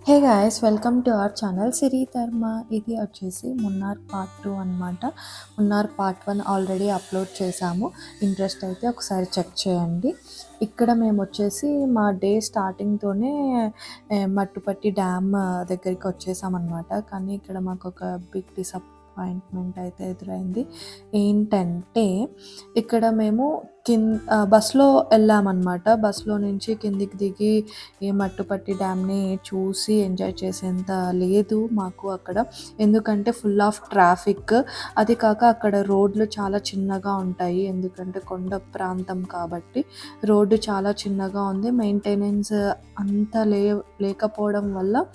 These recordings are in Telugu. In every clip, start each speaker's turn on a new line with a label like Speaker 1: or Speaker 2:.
Speaker 1: Hey guys, welcome to our channel Siri Dharma. ఇది వచ్చేసి మున్నార్ పార్ట్ 2 అనమాట. మున్నార్ పార్ట్ 1 ఆల్రెడీ అప్లోడ్ చేశాము. ఇంట్రెస్ట్ అయితే ఒకసారి చెక్ చేయండి. ఇక్కడ మేము వచ్చేసి మా డే స్టార్టింగ్తోనే మట్టుపట్టి డ్యామ్ దగ్గరికి వచ్చేసామన్నమాట. కానీ ఇక్కడ మాకు ఒక బిగ్ డిసప్పాయింట్మెంట్ అయితే ఎదురైంది. ఏంటంటే ఇక్కడ మేము బస్లో వెళ్ళామన్నమాట. బస్లో నుంచి కిందికి దిగి ఈ మట్టుపట్టి డ్యామ్ని చూసి ఎంజాయ్ చేసేంత లేదు మాకు అక్కడ. ఎందుకంటే ఫుల్ ఆఫ్ ట్రాఫిక్. అది కాక అక్కడ రోడ్లు చాలా చిన్నగా ఉంటాయి, ఎందుకంటే కొండ ప్రాంతం కాబట్టి రోడ్డు చాలా చిన్నగా ఉంది. మెయింటెనెన్స్ అంతా లేకపోవడం వల్ల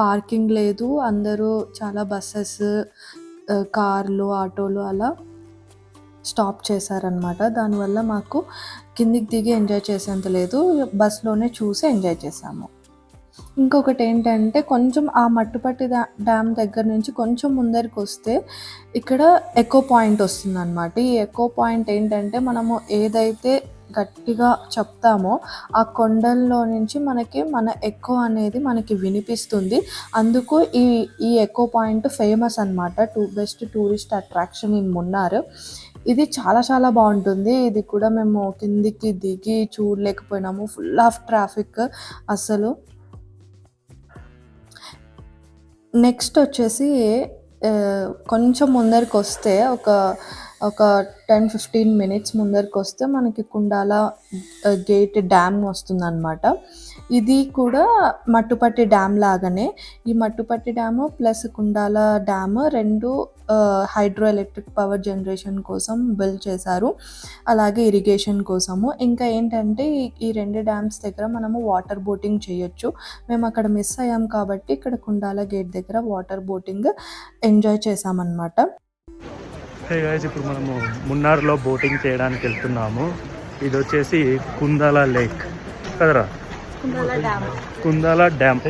Speaker 1: పార్కింగ్ లేదు. అందరూ చాలా బస్సెస్, కార్లు, ఆటోలు అలా స్టాప్ చేశారనమాట. దానివల్ల మాకు కిందికి దిగి ఎంజాయ్ చేసేంత లేదు, బస్లోనే చూసి ఎంజాయ్ చేసాము. ఇంకొకటి ఏంటంటే కొంచెం ఆ మట్టుపట్టి డ్యామ్ దగ్గర నుంచి కొంచెం ముందరికి వస్తే ఇక్కడ ఎకో పాయింట్ వస్తుందన్నమాట. ఈ ఎకో పాయింట్ ఏంటంటే మనము ఏదైతే గట్టిగా చెప్తామో ఆ కొండల్లో నుంచి మన ఎకో అనేది మనకి వినిపిస్తుంది. అందుకు ఈ ఎకో పాయింట్ ఫేమస్ అనమాట. Best tourist attraction in Munnar. ఇది చాలా చాలా బాగుంటుంది. ఇది కూడా మేము కిందికి దిగి చూడలేకపోయినాము, ఫుల్ ఆఫ్ ట్రాఫిక్ అసలు. నెక్స్ట్ వచ్చేసి కొంచెం ముందరికి వస్తే ఒక 10-15 మినిట్స్ ముందరికి వస్తే మనకి కుండాల గేట్ డ్యామ్ వస్తుందన్నమాట. ఇది కూడా మట్టుపట్టి డ్యామ్ లాగానే. ఈ మట్టుపట్టి డ్యాము ప్లస్ కుండాల డ్యామ్ రెండు హైడ్రో ఎలక్ట్రిక్ పవర్ జనరేషన్ కోసం బిల్డ్ చేశారు, అలాగే ఇరిగేషన్ కోసము. ఇంకా ఏంటంటే ఈ రెండు డ్యామ్స్ దగ్గర మనము వాటర్ బోటింగ్ చేయొచ్చు. మేము అక్కడ మిస్ అయ్యాం కాబట్టి ఇక్కడ కుండాల గేట్ దగ్గర వాటర్ బోటింగ్ ఎంజాయ్ చేసామన్నమాట.
Speaker 2: హే గైస్, ఇప్పుడు మనము మున్నార్లో బోటింగ్ చేయడానికి వెళ్తున్నాము. ఇది వచ్చేసి కుందాల లేక్ కదరా, కుందాల డ్యామ్.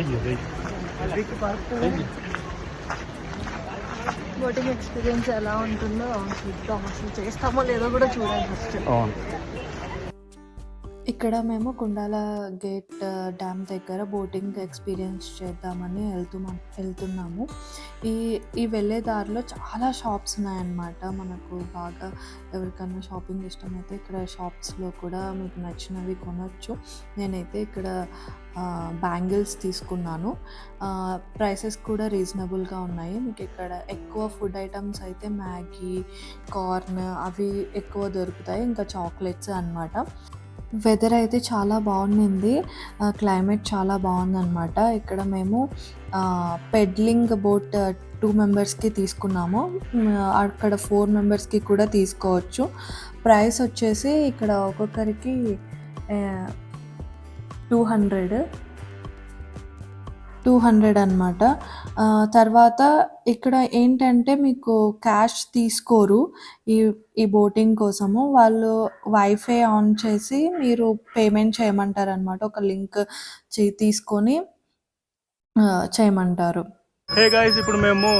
Speaker 1: బోటింగ్ ఎక్స్పీరియన్స్ ఎలా ఉంటుందో చూద్దాం, అసలు చేస్తామో లేదో కూడా చూడాలి ఫస్ట్. ఇక్కడ మేము కుండాల గేట్ డ్యామ్ దగ్గర బోటింగ్ ఎక్స్పీరియన్స్ చేద్దామని వెళ్తున్నాము. ఈ వెళ్ళే దారిలో చాలా షాప్స్ ఉన్నాయన్నమాట. మనకు బాగా ఎవరికన్నా షాపింగ్ ఇష్టమైతే ఇక్కడ షాప్స్లో కూడా మీకు నచ్చినవి కొనవచ్చు. నేనైతే ఇక్కడ బ్యాంగిల్స్ తీసుకున్నాను. ప్రైసెస్ కూడా రీజనబుల్గా ఉన్నాయి. మీకు ఇక్కడ ఎక్కువ ఫుడ్ ఐటమ్స్ అయితే మ్యాగీ, కార్న్ అవి ఎక్కువ దొరుకుతాయి, ఇంకా చాక్లెట్స్ అన్నమాట. వెదర్ అయితే చాలా బాగుంది, క్లైమేట్ చాలా బాగుందన్నమాట. ఇక్కడ మేము పెడ్లింగ్ బోట్ 2 మెంబర్స్కి తీసుకున్నాము. అక్కడ 4 మెంబర్స్కి కూడా తీసుకోవచ్చు. ప్రైస్ వచ్చేసి ఇక్కడ ఒక్కొక్కరికి 200 అన్నమాట. తర్వాత ఇక్కడ ఏంటంటే మీకు క్యాష్ తీసుకోరు ఈ బోటింగ్ కోసము. వాళ్ళు వైఫై ఆన్ చేసి మీరు పేమెంట్ చేయమంటారు అనమాట. ఒక లింక్ తీసుకొని చేయమంటారు.
Speaker 2: హే గాయ్స్, ఇప్పుడు మేము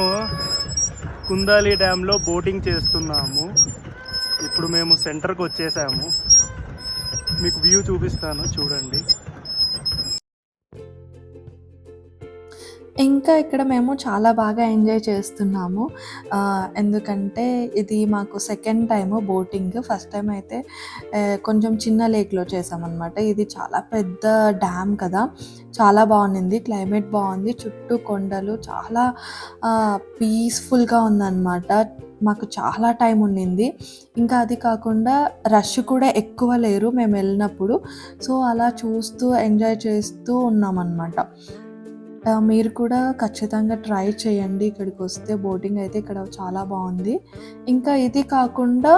Speaker 2: కుందాలి డ్యామ్లో బోటింగ్ చేస్తున్నాము. ఇప్పుడు మేము సెంటర్కి వచ్చేసాము. మీకు వ్యూ చూపిస్తాను, చూడండి.
Speaker 1: ఇంకా ఇక్కడ మేము చాలా బాగా ఎంజాయ్ చేస్తున్నాము, ఎందుకంటే ఇది మాకు second time boating. First time అయితే కొంచెం చిన్న లేక్లో చేసామన్నమాట. ఇది చాలా పెద్ద డ్యామ్ కదా, చాలా బాగుంది. క్లైమేట్ బాగుంది, చుట్టూ కొండలు, చాలా పీస్ఫుల్గా ఉందన్నమాట. మాకు చాలా టైం ఉండింది. ఇంకా అది కాకుండా రష్ కూడా ఎక్కువ లేరు మేము వెళ్ళినప్పుడు. సో అలా చూస్తూ ఎంజాయ్ చేస్తూ ఉన్నామన్నమాట. మీరు కూడా ఖచ్చితంగా ట్రై చేయండి. ఇక్కడికి వస్తే బోటింగ్ అయితే ఇక్కడ చాలా బాగుంది. ఇంకా ఇది కాకుండా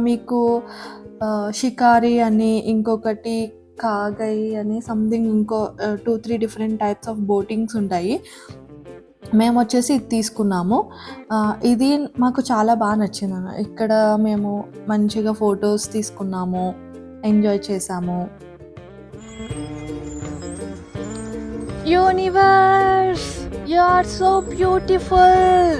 Speaker 1: మీకు షికారి అని, ఇంకొకటి కాగై అని సంథింగ్, ఇంకో 2-3 డిఫరెంట్ టైప్స్ ఆఫ్ బోటింగ్స్ ఉంటాయి. మేము వచ్చేసి ఇది తీసుకున్నాము. ఇది మాకు చాలా బాగా నచ్చింది. ఇక్కడ మేము మంచిగా ఫొటోస్ తీసుకున్నాము, ఎంజాయ్ చేసాము.
Speaker 3: Universe, you are so beautiful.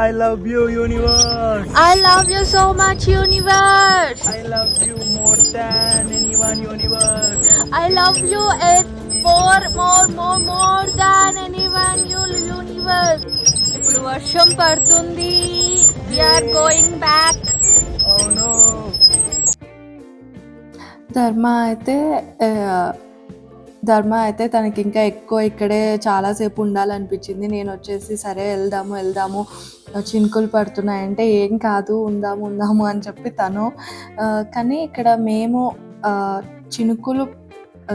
Speaker 2: I love you, universe.
Speaker 3: I love you so much, universe.
Speaker 2: I love you more than anyone, universe.
Speaker 3: I love you more than anyone universe. ఇప్పుడు వర్షం పడుతుంది. We are going back.
Speaker 2: అవును.
Speaker 1: ధర్మ అయితే తనకి ఇంకా ఎక్కువ ఇక్కడే చాలాసేపు ఉండాలనిపించింది. నేను వచ్చేసి సరే వెళ్దాము చినుకులు పడుతున్నాయంటే ఏం కాదు ఉందాము అని చెప్పి తను. కానీ ఇక్కడ మేము చినుకులు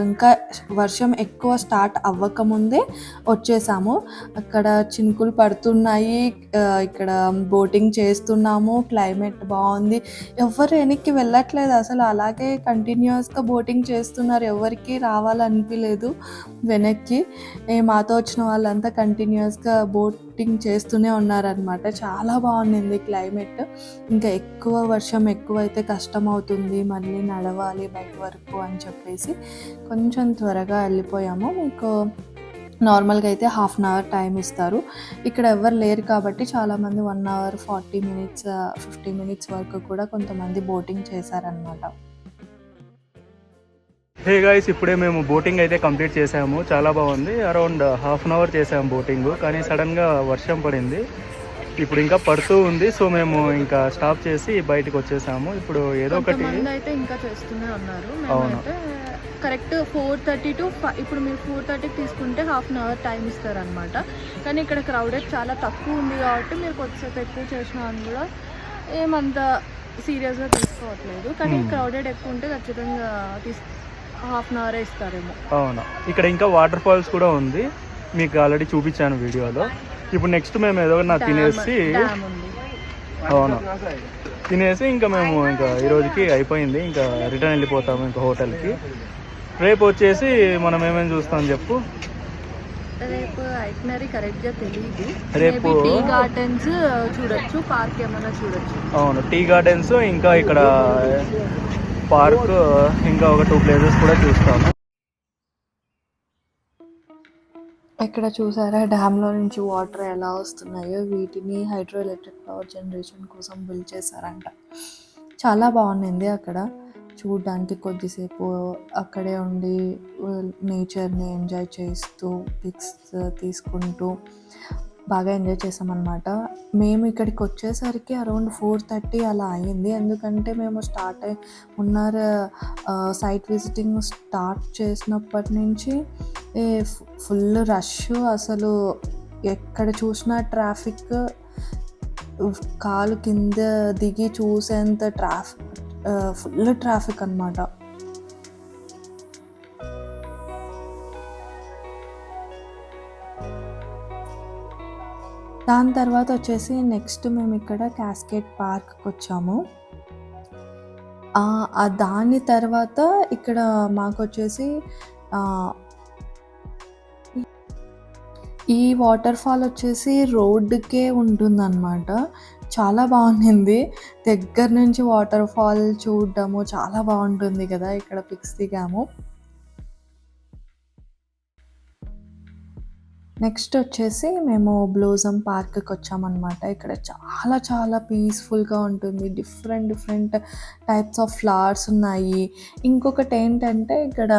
Speaker 1: ఇంకా వర్షం ఎక్కువ స్టార్ట్ అవ్వకముందే వచ్చేసాము. అక్కడ చినుకులు పడుతున్నాయి, ఇక్కడ బోటింగ్ చేస్తున్నాము, క్లైమేట్ బాగుంది. ఎవరు వెనక్కి వెళ్ళట్లేదు అసలు, అలాగే కంటిన్యూస్గా బోటింగ్ చేస్తున్నారు. ఎవరికి రావాలనిపించలేదు వెనక్కి. మాతో వచ్చిన వాళ్ళంతా కంటిన్యూస్గా బోటింగ్ చేస్తూనే ఉన్నారనమాట. చాలా బాగుండింది క్లైమేట్. ఇంకా ఎక్కువ వర్షం ఎక్కువైతే కష్టం అవుతుంది, మళ్ళీ నడవాలి బయట వరకు అని చెప్పేసి కొంచెం త్వరగా వెళ్ళిపోయాము. మీకు నార్మల్గా అయితే 1/2 అవర్ టైం ఇస్తారు. ఇక్కడ ఎవరు లేరు కాబట్టి చాలామంది 1 అవర్ 40 మినిట్స్ 50 మినిట్స్ వరకు కూడా కొంతమంది బోటింగ్ చేశారనమాట.
Speaker 2: హే గైస్, ఇప్పుడే మేము బోటింగ్ అయితే కంప్లీట్ చేసాము. చాలా బాగుంది. అరౌండ్ 1/2 అవర్ చేసాము బోటింగ్. కానీ సడన్గా వర్షం పడింది. ఇప్పుడు ఇంకా పడుతూ ఉంది. సో మేము ఇంకా స్టాప్ చేసి బయటకు వచ్చేసాము. ఇప్పుడు ఏదో ఒకటి
Speaker 4: అయితే ఇంకా చేస్తూనే ఉన్నారు.
Speaker 2: అవును.
Speaker 4: Correct 4:30 to 5. ఇప్పుడు మీరు 4:30కి తీసుకుంటే 1/2 అవర్ టైం ఇస్తారనమాట. కానీ ఇక్కడ క్రౌడెడ్ చాలా తక్కువ ఉంది కాబట్టి మీరు కొద్దిసేపు ఎక్కువ చేసినా అని కూడా ఏమంత సీరియస్గా తీసుకోవట్లేదు. కానీ క్రౌడెడ్ ఎక్కువ ఉంటే ఖచ్చితంగా 1/2 అవరే ఇస్తారేమో.
Speaker 2: అవును. ఇక్కడ ఇంకా వాటర్ ఫాల్స్ కూడా ఉంది, మీకు ఆల్రెడీ చూపించాను వీడియోలో. ఇప్పుడు నెక్స్ట్ మేము ఏదో తినేసి, అవును, తినేసి ఇంకా మేము ఇంకా ఈ రోజుకి అయిపోయింది. ఇంకా రిటర్న్ వెళ్ళిపోతాము ఇంకా హోటల్కి. రేపు వచ్చేసి మనం ఏమేమి చూస్తాం చెప్పు.
Speaker 4: రేపు ఐటనరీ కరెక్ట్గా తెలియదు.
Speaker 2: రేపు
Speaker 4: టీ గార్డెన్స్ చూడొచ్చు, పార్క్ ఏమైనా చూడొచ్చు.
Speaker 2: అవును, టీ గార్డెన్స్, ఇంకా ఇక్కడ పార్క్, ఇంకా ఒక 2 ప్లేసెస్ కూడా చూస్తాము.
Speaker 1: ఇక్కడ చూసారా డ్యామ్లో నుంచి వాటర్ ఎలా వస్తున్నాయో. వీటిని హైడ్రో ఎలక్ట్రిక్ పవర్ జనరేషన్ కోసం బిల్డ్ చేశారంట. చాలా బాగుండింది అక్కడ చూడడానికి. కొద్దిసేపు అక్కడే ఉండి నేచర్ని ఎంజాయ్ చేస్తూ పిక్స్ తీసుకుంటూ బాగా ఎంజాయ్ చేసామన్నమాట. మేము ఇక్కడికి వచ్చేసరికి అరౌండ్ 4:30 అలా అయ్యింది. ఎందుకంటే మేము మున్నార్ సైట్ విజిటింగ్ స్టార్ట్ చేసినప్పటి నుంచి ఫుల్ రష్. అసలు ఎక్కడ చూసినా ట్రాఫిక్, కాలు కింద దిగి చూసేంత ఫుల్ ట్రాఫిక్ అన్నమాట. దాని తర్వాత వచ్చేసి నెక్స్ట్ మేము ఇక్కడ క్యాస్కేడ్ పార్క్కి వచ్చాము. దాని తర్వాత ఇక్కడ మాకు వచ్చేసి ఈ వాటర్ ఫాల్ వచ్చేసి రోడ్డుకే ఉంటుందన్నమాట. చాలా బాగుంది. దగ్గర నుంచి వాటర్ ఫాల్ చూడడము చాలా బాగుంటుంది కదా. ఇక్కడ పిక్స్ దిగాము. నెక్స్ట్ వచ్చేసి మేము బ్లోజమ్ పార్క్కి వచ్చామన్నమాట. ఇక్కడ చాలా చాలా పీస్ఫుల్గా ఉంటుంది. డిఫరెంట్ టైప్స్ ఆఫ్ ఫ్లవర్స్ ఉన్నాయి. ఇంకొకటి ఏంటంటే ఇక్కడ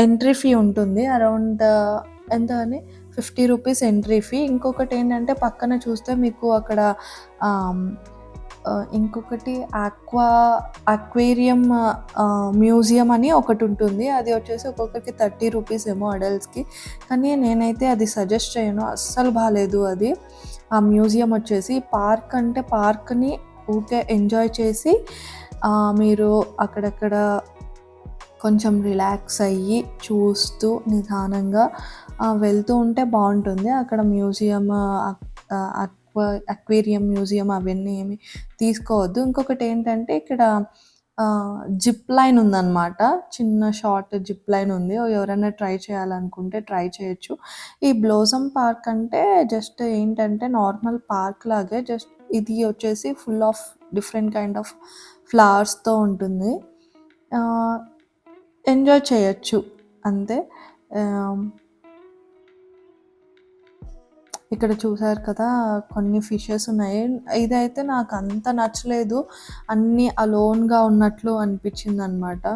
Speaker 1: ఎంట్రీ ఫీ ఉంటుంది. అరౌండ్ ఎంత అని 50 రూపీస్ ఎంట్రీ ఫీ. ఇంకొకటి ఏంటంటే పక్కన చూస్తే మీకు అక్కడ ఇంకొకటి అక్వేరియం మ్యూజియం అని ఒకటి ఉంటుంది. అది వచ్చేసి ఒక్కొక్కరికి 30 రూపీస్ ఏమో అడల్ట్స్కి. కానీ నేనైతే అది సజెస్ట్ చేయను, అస్సలు బాగాలేదు అది. ఆ మ్యూజియం వచ్చేసి పార్క్ అంటే పార్క్ని ఊరికే ఎంజాయ్ చేసి మీరు అక్కడక్కడ కొంచెం రిలాక్స్ అయ్యి చూస్తూ నిదానంగా వెళ్తూ ఉంటే బాగుంటుంది. అక్కడ మ్యూజియం, అక్వేరియం మ్యూజియం అవన్నీ ఏమి తీసుకోవద్దు. ఇంకొకటి ఏంటంటే ఇక్కడ జిప్ లైన్ ఉందన్నమాట. చిన్న షార్ట్ జిప్ లైన్ ఉంది. ఎవరైనా ట్రై చేయాలనుకుంటే ట్రై చేయొచ్చు. ఈ బ్లోసమ్ పార్క్ అంటే జస్ట్ ఏంటంటే నార్మల్ పార్క్ లాగే, జస్ట్ ఇది వచ్చేసి full of different kind of ఫ్లవర్స్తో ఉంటుంది. ఎంజాయ్ చేయొచ్చు అంతే. ఇక్కడ చూసారు కదా కొన్ని ఫిషెస్ ఉన్నాయి. ఇదైతే నాకు అంత నచ్చలేదు, అన్నీ అలోన్గా ఉన్నట్లు అనిపించింది అనమాట.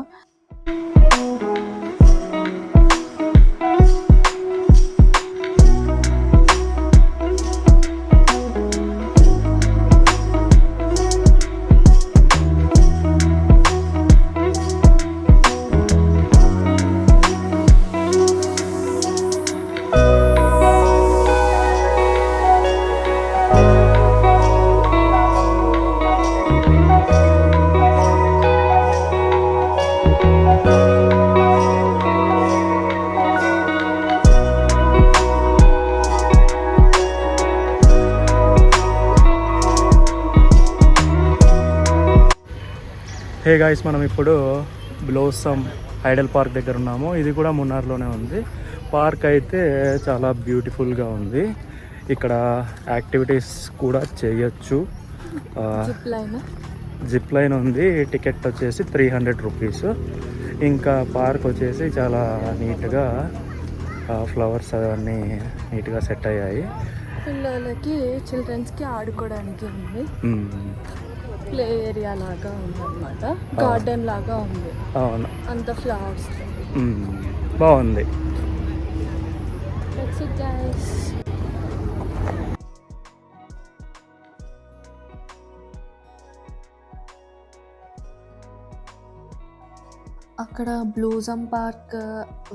Speaker 2: హే గాయ్స్, మనం ఇప్పుడు బ్లోసమ్ ఐడల్ పార్క్ దగ్గర ఉన్నాము. ఇది కూడా మున్నార్లోనే ఉంది. పార్క్ అయితే చాలా బ్యూటిఫుల్గా ఉంది. ఇక్కడ యాక్టివిటీస్ కూడా చేయొచ్చు. జిప్ లైన్ ఉంది. టికెట్ వచ్చేసి 300 రూపీస్. ఇంకా పార్క్ వచ్చేసి చాలా నీట్గా ఫ్లవర్స్ అవన్నీ నీట్గా సెట్ అయ్యాయి.
Speaker 4: పిల్లలకి చిల్డ్రన్స్కి ఆడుకోవడానికి ఉంది. ప్లే ఏరియా లాగా ఉంది అనమాట. గార్డెన్ లాగా ఉంది.
Speaker 2: అవును,
Speaker 4: అంత ఫ్లవర్స్
Speaker 2: బాగుంది.
Speaker 1: అక్కడ బ్లూజమ్ పార్క్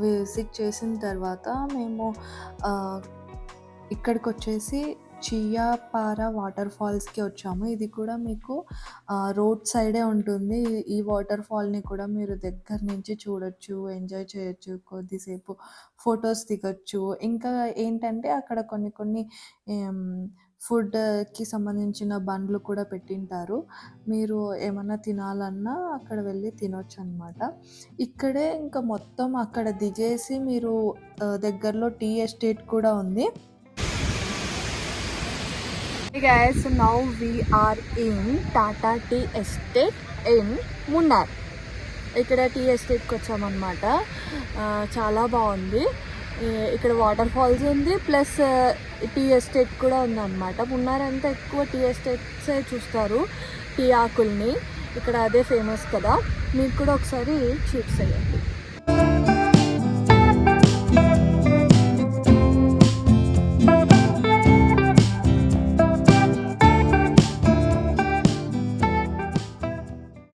Speaker 1: విజిట్ చేసిన తర్వాత మేము ఇక్కడికి వచ్చేసి చియాపారా వాటర్ ఫాల్స్కి వచ్చాము. ఇది కూడా మీకు రోడ్ సైడే ఉంటుంది. ఈ వాటర్ ఫాల్ని కూడా మీరు దగ్గర నుంచి చూడొచ్చు, ఎంజాయ్ చేయొచ్చు, కొద్దిసేపు ఫొటోస్ దిగొచ్చు. ఇంకా ఏంటంటే అక్కడ కొన్ని ఫుడ్కి సంబంధించిన బండ్లు కూడా పెట్టింటారు. మీరు ఏమన్నా తినాలన్నా అక్కడ వెళ్ళి తినొచ్చు అనమాట. ఇక్కడే ఇంకా మొత్తం అక్కడ దిగేసి మీరు దగ్గరలో టీ ఎస్టేట్ కూడా ఉంది.
Speaker 4: Hey guys, so now we are in Tata Tea Estate in Munnar. ఇక్కడ టీ ఎస్టేట్కి వచ్చామన్నమాట. చాలా బాగుంది. ఇక్కడ వాటర్ ఫాల్స్ ఉంది, ప్లస్ టీ ఎస్టేట్ కూడా ఉందన్నమాట. మున్నార్ అంతా ఎక్కువ టీ ఎస్టేట్సే చూస్తారు, టీ ఆకుల్ని. ఇక్కడ అదే ఫేమస్ కదా. మీకు కూడా ఒకసారి చూసేయండి.